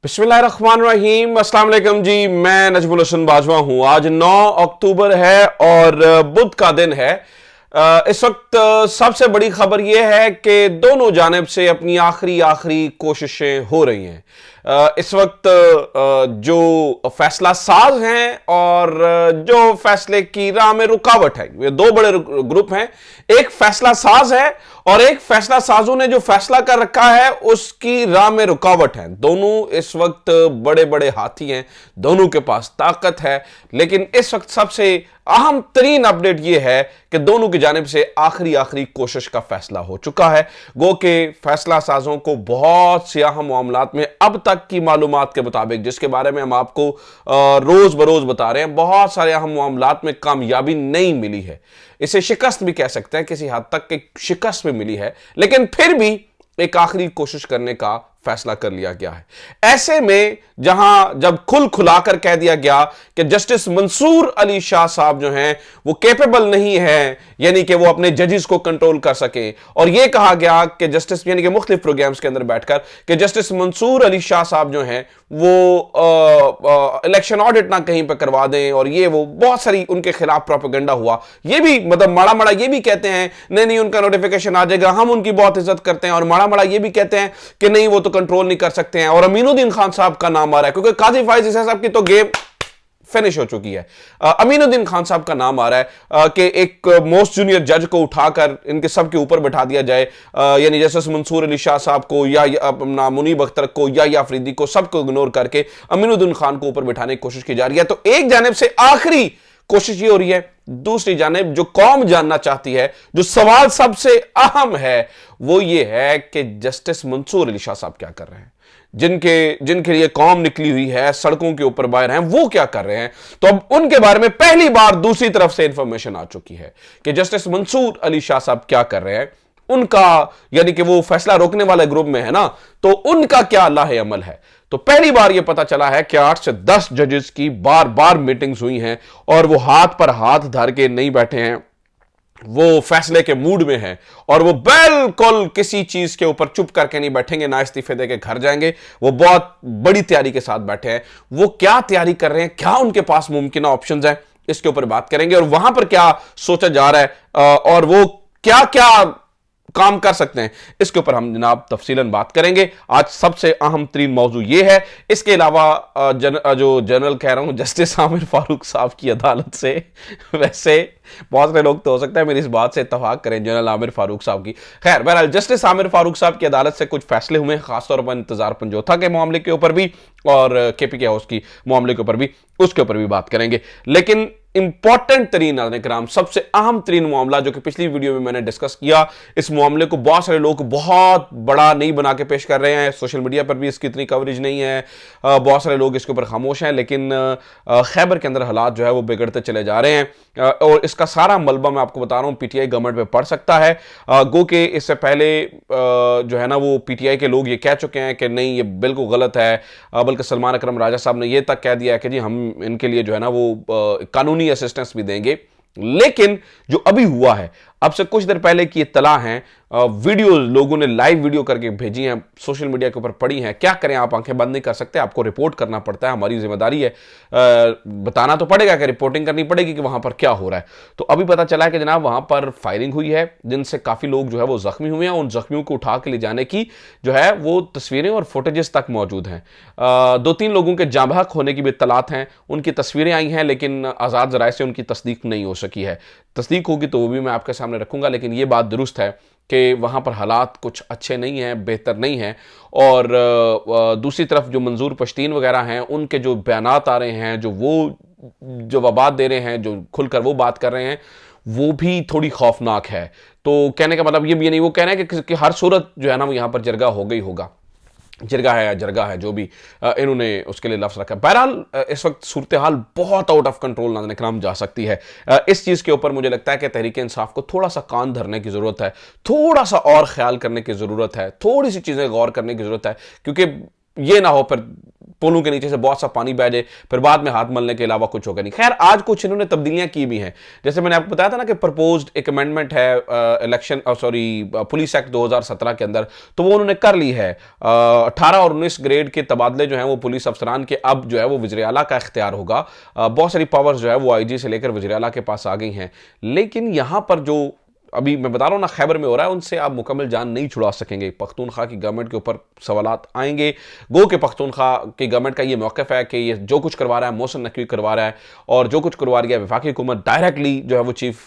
बिस्मिल्लाहिर्रहमानिर्रहीम, अस्सलाम वालेकुम जी। मैं नजमुल हसन बाजवा हूं। आज 9 अक्टूबर है और बुध का दिन है। इस वक्त सबसे बड़ी खबर यह है कि दोनों जानिब से अपनी आखिरी कोशिशें हो रही हैं। इस वक्त जो फैसला साज हैं और जो फैसले की राह में रुकावट है, ये दो बड़े ग्रुप हैं। एक फैसला साज है और एक फैसला साजों ने जो फैसला कर रखा है उसकी राह में रुकावट है। दोनों इस वक्त बड़े बड़े हाथी हैं, दोनों के पास ताकत है, लेकिन इस वक्त सबसे अहम तरीन अपडेट यह है कि दोनों की जानिब से आखिरी कोशिश का फैसला हो चुका है। गो के फैसला साजों को बहुत से अहम मामलात में अब तक की मालूमात के मुताबिक, जिसके बारे में हम आपको रोज बरोज बता रहे हैं, बहुत सारे अहम मामलात में कामयाबी नहीं मिली है। इसे शिकस्त भी कह सकते हैं, किसी हद तक एक शिकस्त भी मिली है, लेकिन फिर भी एक आखिरी कोशिश करने का फैसला कर लिया गया है। ऐसे में जब खुलाकर कह दिया गया कि जस्टिस मंसूर अली शाह साहब जो हैं वो कैपेबल नहीं है, यानी कि वो अपने जजेस को कंट्रोल कर सके, और यह कहा गया कि जस्टिस यानी कि मुख्तलिफ प्रोग्राम्स के अंदर बैठकर कि जस्टिस मंसूर अली शाह साहब जो हैं वो इलेक्शन ऑडिट ना कहीं पर करवा दें, और ये वो बहुत सारी उनके खिलाफ प्रोपेगेंडा हुआ। ये भी मतलब माड़ा ये भी कहते हैं नहीं उनका नोटिफिकेशन आ जाएगा, हम उनकी बहुत इज्जत करते हैं, और माड़ा ये भी कहते हैं कि नहीं वो तो कंट्रोल नहीं कर सकते हैं। और अमीनुद्दीन खान साहब का नाम आ रहा है, क्योंकि काजी फायज ईसा साहब की तो गेम फिनिश हो चुकी है। अमीनुद्दीन खान साहब का नाम आ रहा है कि एक मोस्ट जूनियर जज को उठाकर इनके सब के ऊपर बैठा दिया जाए, यानी जस्टिस मंसूर अली शाह साहब को या अपना मुनीब अख्तर को या अफरीदी को, सबको इग्नोर करके अमीनुद्दीन खान को ऊपर बैठाने की कोशिश की जा रही है। तो एक जानिब से आखिरी कोशिश ये हो रही है, दूसरी जानिब जो कौम जानना चाहती है, जो सवाल सबसे अहम है, वो ये है कि जस्टिस मंसूर अली शाह साहब क्या कर रहे हैं, जिनके लिए कौम निकली हुई है, सड़कों के ऊपर बाहर हैं, वो क्या कर रहे हैं। तो अब उनके बारे में पहली बार दूसरी तरफ से इंफॉर्मेशन आ चुकी है कि जस्टिस मंसूर अली शाह साहब क्या कर रहे हैं। उनका यानी कि वो फैसला रोकने वाले ग्रुप में है ना, तो उनका क्या लाहे अमल है। तो पहली बार यह पता चला है कि 8 से 10 जजेस की बार मीटिंग्स हुई हैं और वो हाथ पर हाथ धर के नहीं बैठे हैं, वो फैसले के मूड में है, और वो बिल्कुल किसी चीज के ऊपर चुप करके नहीं बैठेंगे, ना इस्तीफे देके घर जाएंगे। वो बहुत बड़ी तैयारी के साथ बैठे हैं। वो क्या तैयारी कर रहे हैं, क्या उनके पास मुमकिन ऑप्शंस हैं, इसके ऊपर बात करेंगे, और वहां पर क्या सोचा जा रहा है और वो क्या क्या काम कर सकते हैं, इसके ऊपर हम जनाब तफसीलन बात करेंगे। आज सबसे अहम तरीन मौजू यह है। इसके अलावा जो जनरल कह रहा हूं, जस्टिस आमिर फारूक साहब की अदालत से, वैसे बहुत सारे लोग तो हो सकता है मेरी इस बात से इत्तफाक करें जनरल आमिर फारूक साहब की, खैर बहरहाल जस्टिस आमिर फारूक साहब की अदालत से कुछ फैसले हुए हैं, खासतौर पर इंतजार पंजोथा के मामले के ऊपर भी और केपीके हाउस की मामले के ऊपर भी, उसके ऊपर भी बात करेंगे। लेकिन इंपॉर्टेंट तरीन नाज़रीन, सबसे अहम तरीन मामला जो कि पिछली वीडियो में मैंने डिस्कस किया, इस मामले को बहुत सारे लोग बहुत बड़ा नहीं बना के पेश कर रहे हैं, सोशल मीडिया पर भी इसकी इतनी कवरेज नहीं है, बहुत सारे लोग इसके ऊपर खामोश हैं, लेकिन खैबर के अंदर हालात जो है वो बिगड़ते चले जा रहे हैं, और इसका सारा मलबा मैं आपको बता रहा हूँ पीटीआई गवर्नमेंट पे पड़ सकता है। गो के इससे पहले जो है ना वो पीटीआई के लोग ये कह चुके हैं कि नहीं ये बिल्कुल गलत है, बल्कि सलमान अकरम राजा साहब ने ये तक कह दिया है कि जी हम इनके लिए जो है ना वो कानूनी असिस्टेंस भी देंगे। लेकिन जो अभी हुआ है, अब से कुछ देर पहले की इत्तला है, वीडियो लोगों ने लाइव वीडियो करके भेजी हैं, सोशल मीडिया के ऊपर पड़ी हैं। क्या करें, आप आंखें बंद नहीं कर सकते, आपको रिपोर्ट करना पड़ता है, हमारी जिम्मेदारी है, बताना तो पड़ेगा कि रिपोर्टिंग करनी पड़ेगी कि वहां पर क्या हो रहा है। तो अभी पता चला है कि जनाब वहां पर फायरिंग हुई है, जिनसे काफी लोग जो है वो जख्मी हुए हैं। उन जख्मियों को उठा के ले जाने की जो है वो तस्वीरें और फुटेजेस तक मौजूद हैं। 2-3 लोगों के जाँ बहक होने की भी इत्तलात हैं, उनकी तस्वीरें आई हैं, लेकिन आज़ाद ज़राए से उनकी तस्दीक नहीं हो सकी है। तस्दीक होगी तो वो भी मैं आपके सामने रखूंगा, लेकिन ये बात दुरुस्त है कि वहाँ पर हालात कुछ अच्छे नहीं हैं, बेहतर नहीं हैं। और दूसरी तरफ जो मंजूर पश्तीन वगैरह हैं, उनके जो बयानात आ रहे हैं, जो वो जवाबात दे रहे हैं, जो खुलकर वो बात कर रहे हैं, वो भी थोड़ी खौफनाक है। तो कहने का मतलब ये भी नहीं, वो कह रहे हैं कि हर सूरत जो है ना वो यहाँ पर जरगा हो गई होगा, जिरगा है या जरगा है, जो भी इन्होंने उसके लिए लफ्ज़ रखा। बहरहाल इस वक्त सूरत हाल बहुत आउट ऑफ कंट्रोल नाज़रीन जा सकती है। इस चीज़ के ऊपर मुझे लगता है कि तहरीक इंसाफ को थोड़ा सा कान धरने की ज़रूरत है, थोड़ा सा और ख्याल करने की ज़रूरत है, थोड़ी सी चीज़ें गौर करने की ज़रूरत है, क्योंकि ये ना हो फिर पुलों के नीचे से बहुत सा पानी बह जाए, फिर बाद में हाथ मलने के अलावा कुछ होगा नहीं। खैर, आज कुछ इन्होंने तब्दीलियां की भी हैं। जैसे मैंने आपको बताया था ना कि प्रपोज्ड एक अमेंडमेंट है इलेक्शन पुलिस एक्ट 2017 के अंदर, तो वो उन्होंने कर ली है। 18 और 19 ग्रेड के तबादले जो हैं वो पुलिस अफसरान के अब जो है वो वज़ीर आला का इख्तियार होगा। बहुत सारी पावर्स जो है वो आईजी से लेकर वज़ीर आला के पास आ गई हैं। लेकिन यहां पर जो अभी मैं बता रहा हूं ना खैबर में हो रहा है, उनसे आप मुकम्मल जान नहीं छुड़ा सकेंगे। पख्तूनख्वा की गवर्नमेंट के ऊपर सवालात आएंगे। गो के पख्तूनख्वा की गवर्नमेंट का ये मौक़िफ़ है कि ये जो कुछ करवा रहा है मोहसिन नकवी करवा रहा है, और जो कुछ करवा रही है वफाकी हुकूमत डायरेक्टली जो है वो चीफ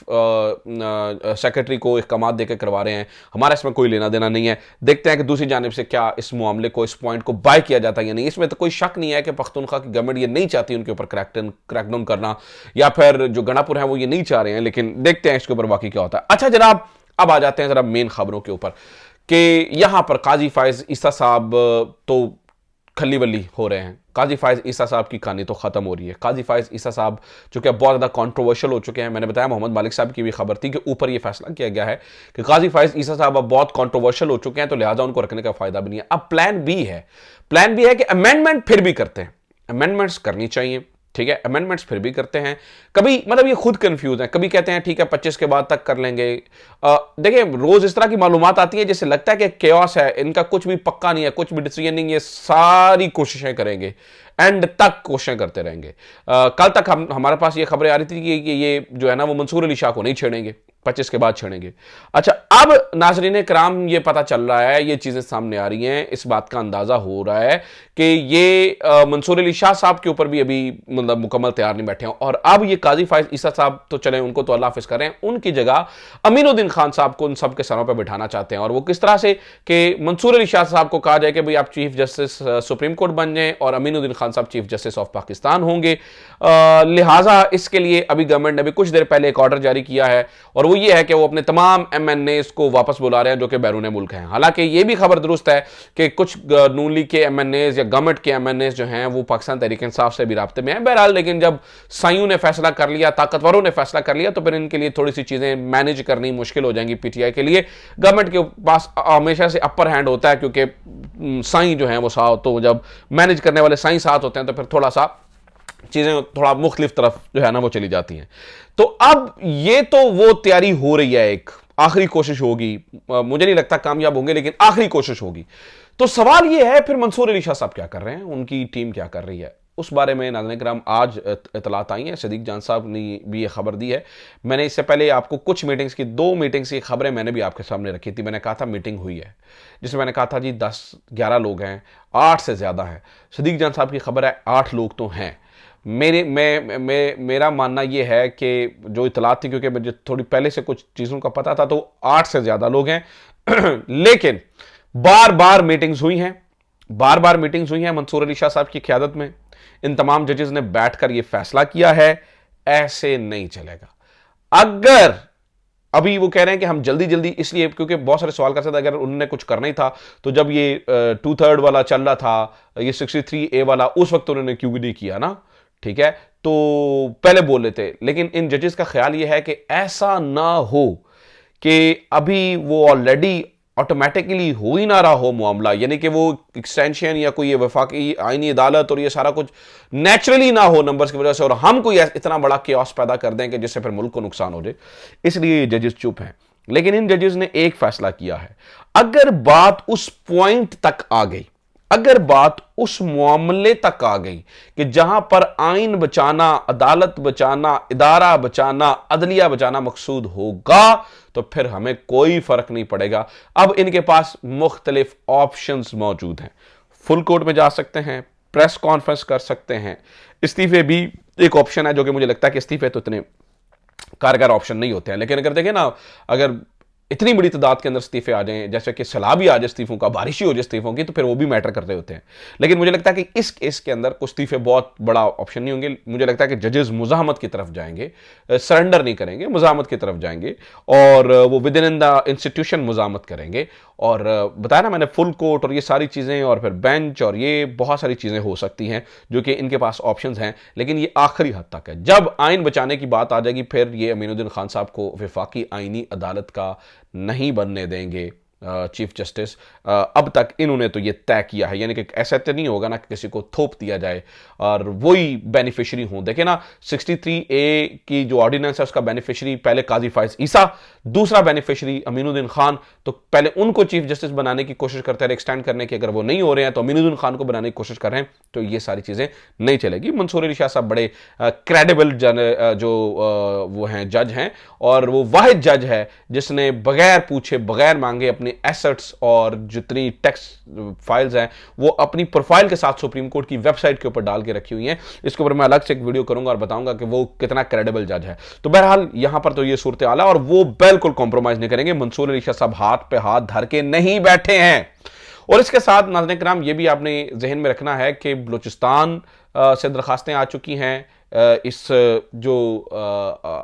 सेक्रेटरी को अहकामात देकर करवा रहे हैं। हमारा इसमें कोई लेना देना नहीं है। देखते हैं कि दूसरी जानिब से क्या इस मामले को, इस पॉइंट को बाय किया जाता है या नहीं। इसमें तो कोई शक नहीं है कि पख्तूनख्वा की गवर्नमेंट ये नहीं चाहती उनके ऊपर क्रैकडाउन करना, या फिर जो गणापुर है वो ये नहीं चाह रहे हैं। लेकिन देखते हैं इसके ऊपर बाकी क्या होता है। अच्छा जनाब, अब आ जाते हैं जरा मेन खबरों के ऊपर कि यहां पर काजी फायज ईसा साहब तो खल्ली वल्ली हो रहे हैं। काजी फायज ईसा साहब की कहानी तो खत्म हो रही है। काजी फायज ईसा साहब जो कि बहुत ज़्यादा कंट्रोवर्शियल हो चुके हैं। मैंने बताया मोहम्मद मालिक साहब की भी खबर थी कि ऊपर ये फैसला किया गया है कि काजी फायज ईसा साहब अब बहुत कंट्रोवर्शियल हो चुके हैं, तो लिहाजा उनको रखने का फायदा भी नहीं है। अब प्लान बी है। प्लान बी है कि अमेंडमेंट फिर भी करते हैं, अमेंडमेंट्स करनी चाहिए, ठीक है, अमेंडमेंट्स फिर भी करते हैं। कभी मतलब ये खुद कंफ्यूज हैं, कभी कहते हैं ठीक है 25 के बाद तक कर लेंगे। देखिए रोज इस तरह की मालूमात आती है जिससे लगता है कि केओस है, इनका कुछ भी पक्का नहीं है, कुछ भी डिसीजन नहीं है, सारी कोशिशें करेंगे, एंड तक कोशिशें करते रहेंगे। कल तक हमारे पास ये खबरें आ रही थी कि ये जो है ना वो मंसूर अली शाह को नहीं छेड़ेंगे, 25 के बाद छेड़ेंगे। अच्छा, अब नाजरीन कराम ये पता चल रहा है, ये चीजें सामने आ रही हैं, इस बात का अंदाजा हो रहा है कि ये मंसूर अली शाह साहब के ऊपर भी अभी मतलब मुकम्मल तैयार नहीं बैठे हैं। और अब ये काजी फायज ईसा साहब तो चले, उनको तो अल्लाह हाफिज कर रहे हैं, उनकी जगह अमीनुद्दीन खान साहब को उन सब के सरों पर बिठाना चाहते हैं। और वो किस तरह से कि मंसूर अली शाह साहब को कहा जाए कि भाई आप चीफ जस्टिस सुप्रीम कोर्ट बन जाएं और अमीनुद्दीन खान साहब चीफ जस्टिस ऑफ पाकिस्तान होंगे। लिहाजा इसके लिए अभी गवर्नमेंट ने अभी कुछ देर पहले एक ऑर्डर जारी किया है, और वो ये है कि वो अपने तमाम एमएनएस को वापस बुला रहे हैं जो कि बैरून मुल्क हैं। हालांकि ये भी खबर दुरुस्त है कि कुछ नून लीग के एमएनएस या गवर्नमेंट के एमएनएस जो हैं वो पाकिस्तान तहरीक इंसाफ से भी राब्ते में हैं। बहरहाल, लेकिन जब साइयों ने फैसला कर लिया, ताकतवरों ने फैसला कर लिया, तो फिर इनके लिए थोड़ी सी चीजें मैनेज करनी मुश्किल हो जाएंगी पीटीआई के लिए। गवर्नमेंट के पास हमेशा से अपर हैंड होता है, क्योंकि साई जो है वो साथ, तो जब मैनेज करने वाले साई साथ होते हैं तो फिर थोड़ा सा चीजें थोड़ा मुख्तलिफ तरफ जो है ना वो चली जाती हैं। तो अब ये तो वो तैयारी हो रही है, एक आखिरी कोशिश होगी। मुझे नहीं लगता कामयाब होंगे, लेकिन आखिरी कोशिश होगी। तो सवाल ये है फिर मंसूर अली शाह साहब क्या कर रहे हैं, उनकी टीम क्या कर रही है, उस बारे में नाज़रीन कराम आज इतलात आई है। सदीक जान साहब ने भी ये खबर दी है। मैंने इससे पहले आपको कुछ मीटिंग्स की, 2 मीटिंग्स की खबरें मैंने भी आपके सामने रखी थी। मैंने कहा था मीटिंग हुई है, जिसमें मैंने कहा था जी 10-11 लोग हैं, 8 से ज़्यादा है। सदीक जान साहब की खबर है 8 लोग तो हैं। मेरा मानना यह है कि जो इतलात थी, क्योंकि मुझे थोड़ी पहले से कुछ चीज़ों का पता था, तो 8 से ज़्यादा लोग हैं। लेकिन बार बार मीटिंग्स हुई हैं, बार बार मीटिंग्स हुई हैं मंसूर अली शाह साहब की क़यादत में। इन तमाम जजेस ने बैठकर यह फैसला किया है, ऐसे नहीं चलेगा। अगर अभी वो कह रहे हैं कि हम जल्दी जल्दी, इसलिए क्योंकि बहुत सारे सवाल कर सकते, अगर उन्होंने कुछ करना ही था तो जब ये 2/3 वाला चल रहा था, ये 63A वाला, उस वक्त उन्होंने क्यों नहीं किया ना, ठीक है, तो पहले बोल लेते। लेकिन इन जजेस का ख्याल यह है कि ऐसा ना हो कि अभी वो ऑलरेडी ऑटोमेटिकली हो ही ना रहा हो मामला, यानी कि वो एक्सटेंशन या कोई ये वफाकी आईनी अदालत और ये सारा कुछ नेचुरली ना हो नंबर्स की वजह से, और हम कोई इतना बड़ा केओस पैदा कर दें कि जिससे फिर मुल्क को नुकसान हो जाए। इसलिए ये जजेस चुप हैं। लेकिन इन जजेस ने एक फैसला किया है, अगर बात उस पॉइंट तक आ गई, अगर बात उस मामले तक आ गई कि जहां पर आइन बचाना, अदालत बचाना, इदारा बचाना, अदलिया बचाना मकसूद होगा, तो फिर हमें कोई फर्क नहीं पड़ेगा। अब इनके पास मुख्तलिफ ऑप्शंस मौजूद हैं। फुल कोर्ट में जा सकते हैं, प्रेस कॉन्फ्रेंस कर सकते हैं, इस्तीफे भी एक ऑप्शन है, जो कि मुझे लगता है कि इस्तीफे तो इतने कारगर ऑप्शन नहीं होते हैं। लेकिन अगर देखें ना, अगर इतनी बड़ी तादाद के अंदर इस्तीफे आ जाएं, जैसे कि सलाह भी आ जाए इस्तीफों का, बारिश ही हो जाए इस्तीफों की, तो फिर वो भी मैटर करते होते हैं। लेकिन मुझे लगता है कि इस केस के अंदर कुछ इस्तीफे बहुत बड़ा ऑप्शन नहीं होंगे। मुझे लगता है कि जजेस मुजाहमत की तरफ जाएंगे, सरेंडर नहीं करेंगे, मुजाहमत की तरफ जाएंगे, और वो विद इन द इंस्टीट्यूशन मुजाहमत करेंगे। और बताया ना मैंने, फुल कोर्ट और ये सारी चीज़ें, और फिर बेंच, और ये बहुत सारी चीज़ें हो सकती हैं जो कि इनके पास ऑप्शंस हैं। लेकिन ये आखिरी हद तक है। जब आइन बचाने की बात आ जाएगी, फिर ये अमीनुद्दीन खान साहब को वफाकी आइनी अदालत का नहीं बनने देंगे। चीफ जस्टिस, अब तक इन्होंने तो ये तय किया है, यानी कि ऐसा तो नहीं होगा ना कि किसी को थोप दिया जाए और वही बेनिफिशियरी हों। देखिए ना, 63A की जो ऑर्डिनेंस है उसका बेनिफिशियरी पहले काजी फायज ईसा, दूसरा बेनिफिशियरी अमीनुद्दीन खान। तो पहले उनको चीफ जस्टिस बनाने की कोशिश करते रहे, एक्सटेंड करने की, अगर वो नहीं हो रहे हैं तो अमीनुद्दीन खान को बनाने की कोशिश कर रहे हैं, तो ये सारी चीजें नहीं चलेगी। मंसूर अली शाह साहब बड़े क्रेडिबल जो वो हैं जज हैं, और वो वाहिद जज है जिसने बगैर पूछे बगैर मांगे अपने एसेट्स और जितनी टैक्स फाइल्स हैं वो अपनी प्रोफाइल के साथ सुप्रीम कोर्ट की वेबसाइट के ऊपर डाल के रखी हुई हैं। इसके ऊपर मैं अलग से एक वीडियो करूंगा और बताऊंगा कि वो कितना क्रेडिबल जज है। तो बहरहाल यहां पर तो ये सूरत हाल है और वो बिल्कुल कॉम्प्रोमाइज नहीं करेंगे। मंसूर अली शाह साहब हाथ पे हाथ धर के नहीं बैठे हैं। और इसके साथ नाज़रीन किराम ये भी आपने जहन में रखना है कि बलूचिस्तान से दरखास्तें आ चुकी हैं। इस जो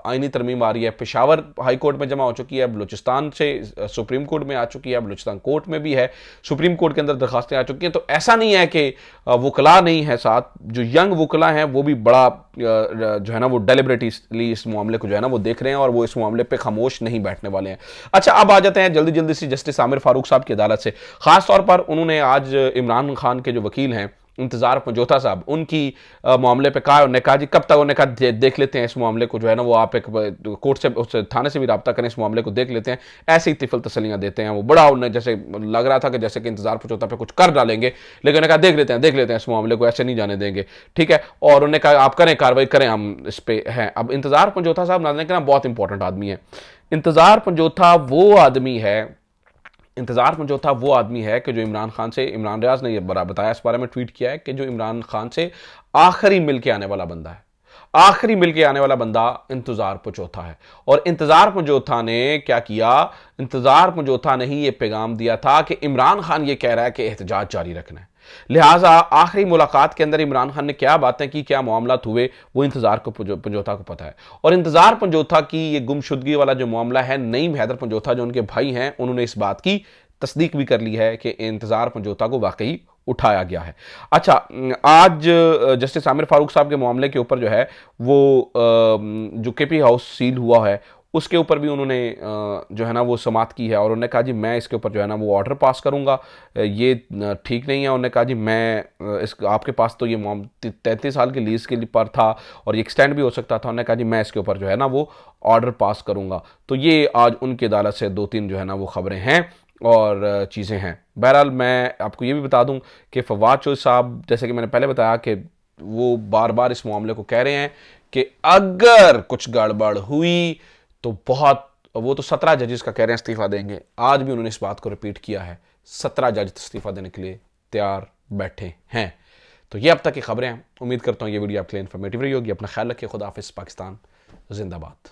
आईनी तरमीम आ रही है पेशावर हाई कोर्ट में जमा हो चुकी है, बलूचिस्तान से सुप्रीम कोर्ट में आ चुकी है, बलूचिस्तान कोर्ट में भी है, सुप्रीम कोर्ट के अंदर दरखास्तें आ चुकी हैं। तो ऐसा नहीं है कि वकला नहीं है साथ, जो यंग वकला हैं वो भी बड़ा जो है ना वो डेलिबरेटली इस मामले को जो है ना वो देख रहे हैं और वो इस मामले पे खामोश नहीं बैठने वाले हैं। अच्छा, अब आ जाते हैं जल्दी जल्दी से जस्टिस आमिर फारूक साहब की अदालत से। खास तौर पर उन्होंने आज इमरान खान के जो वकील हैं इंतजार पंजोथा साहब, उनकी मामले पे कहा, उन्होंने कहा जी कब तक, उन्होंने कहा देख लेते हैं इस मामले को, जो है ना वो आप एक कोर्ट से उस थाने से भी रब्ता करें, इस मामले को देख लेते हैं। ऐसे ही तिफल तसलियां देते हैं वो, बड़ा उन्हें जैसे लग रहा था कि जैसे कि इंतजार पंजोथा पे कुछ कर डालेंगे, लेकिन उन्होंने कहा देख लेते हैं इस मामले को, ऐसे नहीं जाने देंगे, ठीक है। और उन्होंने कहा आप करें कार्रवाई करें, हम इस पे हैं। अब इंतजार पंजोथा साहब नाज़रीन किराम बहुत इंपॉर्टेंट आदमी है। इंतजार पंजोथा वो आदमी है, इंतजार पंजोथा वो आदमी है कि जो इमरान खान से, इमरान रियाज ने ये बताया, इस बारे में ट्वीट किया है कि जो इमरान खान से आखिरी मिलके आने वाला बंदा है, आखिरी मिलके आने वाला बंदा इंतजार पंजोथा है। और इंतजार पंजोथा ने क्या किया, इंतजार पंजोथा ने ही ये पैगाम दिया था कि इमरान खान ये कह रहा है कि एहतजाज जारी रखना है, लिहाजा आखिरी मुलाकात के अंदर इमरान खान ने क्या बातें की, क्या मामलात हुए, वो इंतजार को पंजोथा को पता है। और इंतजार पंजोथा की ये गुमशुदगी वाला जो मामला है, नईम हैदर पंजोथा जो उनके भाई हैं, उन्होंने इस बात की तस्दीक भी कर ली है कि इंतजार पंजोथा को वाकई उठाया गया है। अच्छा, आज जस्टिस आमिर फारूक साहब के मामले के ऊपर जो है वो जो केपी हाउस सील हुआ है उसके ऊपर भी उन्होंने जो है ना वो समात की है, और उन्होंने कहा जी मैं इसके ऊपर जो है ना वो ऑर्डर पास करूंगा, ये ठीक नहीं है। उन्होंने कहा जी मैं इस आपके पास तो ये 33 साल की लीज के लिए पर था और ये एक्सटेंड भी हो सकता था, उन्होंने कहा जी मैं इसके ऊपर जो है ना वो ऑर्डर पास करूंगा। तो ये आज उनकी अदालत से 2-3 जो है ना वो खबरें हैं और चीज़ें हैं। बहरहाल मैं आपको ये भी बता दूं कि फवाद चौधरी साहब, जैसे कि मैंने पहले बताया कि वो बार बार इस मामले को कह रहे हैं कि अगर कुछ गड़बड़ हुई तो बहुत, वो तो 17 जजेस का कह रहे हैं इस्तीफा देंगे, आज भी उन्होंने इस बात को रिपीट किया है, 17 जज इस्तीफा देने के लिए तैयार बैठे हैं। तो ये अब तक की खबरें हैं। उम्मीद करता हूँ ये वीडियो आपके लिए इन्फॉर्मेटिव रही होगी। अपना ख्याल रखिए। खुदा हाफिज़। पाकिस्तान जिंदाबाद।